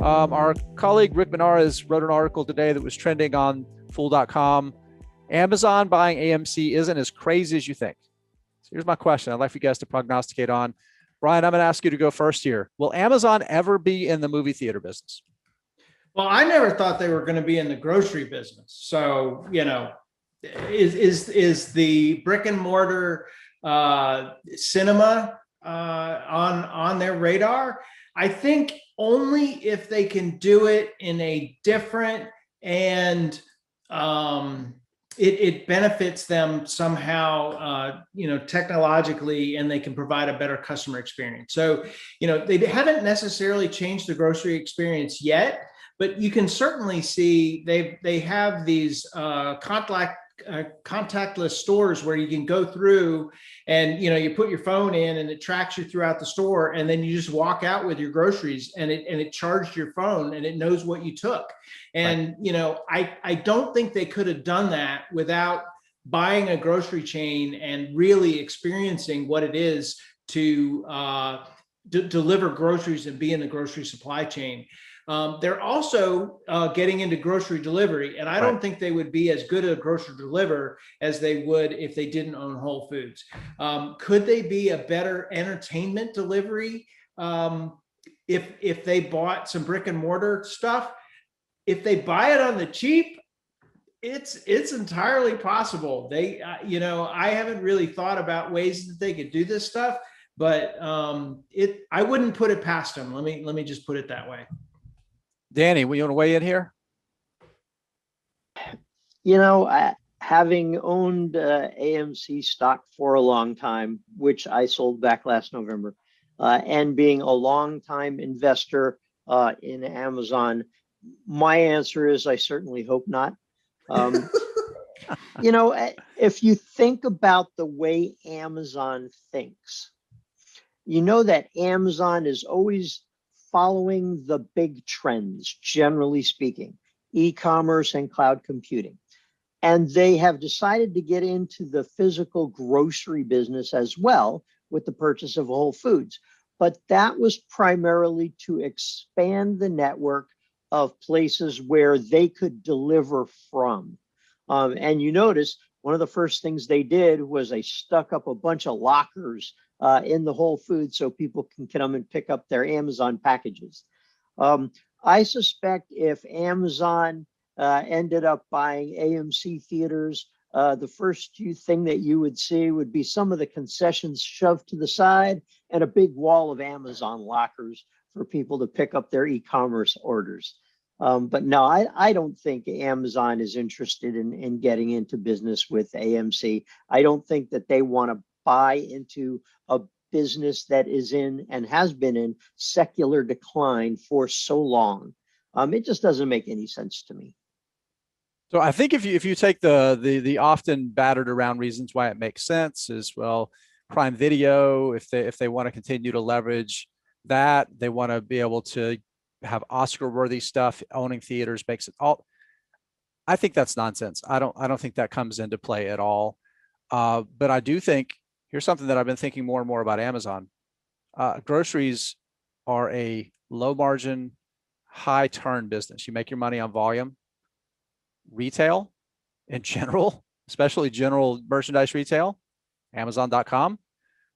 Our colleague Rick Menarez wrote an article today that was trending on Fool.com. Amazon buying AMC isn't as crazy as you think. So here's my question. I'd like for you guys to prognosticate on. Brian, I'm going to ask you to go first here. Will Amazon ever be in the movie theater business? Well, I never thought they were going to be in the grocery business. So, is the brick and mortar cinema on their radar? I think only if they can do it in a different and it benefits them somehow, technologically, and they can provide a better customer experience. So, they haven't necessarily changed the grocery experience yet, but you can certainly see they have these contactless stores where you can go through and you put your phone in and it tracks you throughout the store, and then you just walk out with your groceries and it charged your phone and it knows what you took. And right. I don't think they could have done that without buying a grocery chain and really experiencing what it is to deliver groceries and be in the grocery supply chain. They're also getting into grocery delivery, and I don't think they would be as good a grocery deliverer as they would if they didn't own Whole Foods. Could they be a better entertainment delivery if they bought some brick and mortar stuff? If they buy it on the cheap, it's entirely possible. They, I haven't really thought about ways that they could do this stuff, but I wouldn't put it past them. Let me just put it that way. Danny, you want to weigh in here? Having owned AMC stock for a long time, which I sold back last November, and being a long-time investor in Amazon, my answer is I certainly hope not. If you think about the way Amazon thinks, that Amazon is always following the big trends, generally speaking, e-commerce and cloud computing. And they have decided to get into the physical grocery business as well with the purchase of Whole Foods. But that was primarily to expand the network of places where they could deliver from. And you notice one of the first things they did was they stuck up a bunch of lockers in the Whole Foods so people can come and pick up their Amazon packages. I suspect if Amazon ended up buying AMC theaters, the first thing that you would see would be some of the concessions shoved to the side and a big wall of Amazon lockers for people to pick up their e-commerce orders. But no, I don't think Amazon is interested in getting into business with AMC. I don't think that they want to buy into a business that is in and has been in secular decline for so long. It just doesn't make any sense to me. So I think if you take the often battered around reasons why it makes sense is, well, Prime Video, if they want to continue to leverage that, they want to be able to have Oscar-worthy stuff, owning theaters makes it all. I think that's nonsense. I don't think that comes into play at all. But I do think here's something that I've been thinking more and more about Amazon. Groceries are a low margin, high turn business. You make your money on volume. Retail in general, especially general merchandise retail, Amazon.com,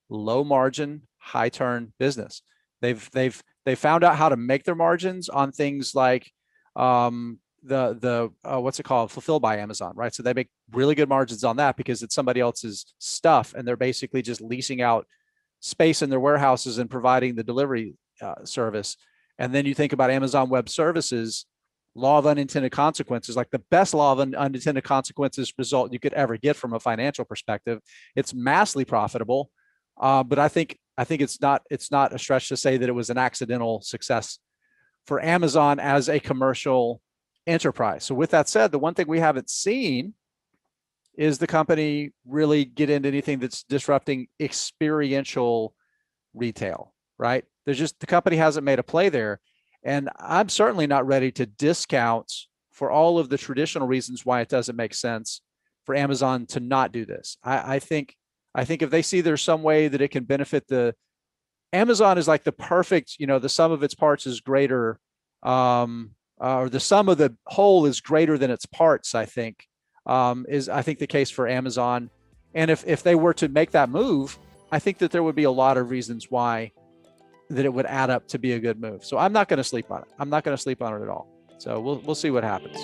low margin, high turn business. They've found out how to make their margins on things like what's it called? Fulfilled by Amazon, right? So they make really good margins on that because it's somebody else's stuff, and they're basically just leasing out space in their warehouses and providing the delivery service. And then you think about Amazon Web Services, law of unintended consequences, like the best law of unintended consequences result you could ever get from a financial perspective. It's massively profitable, but I think it's not a stretch to say that it was an accidental success for Amazon as a commercial enterprise. So with that said, the one thing we haven't seen is the company really get into anything that's disrupting experiential retail, right? The company hasn't made a play there. And I'm certainly not ready to discount for all of the traditional reasons why it doesn't make sense for Amazon to not do this. I think if they see there's some way that it can benefit the Amazon is like the perfect, the sum of its parts is greater, or the sum of the whole is greater than its parts, I think, is I think the case for Amazon. And if they were to make that move, I think that there would be a lot of reasons why that it would add up to be a good move. So I'm not going to sleep on it. I'm not going to sleep on it at all. So we'll see what happens.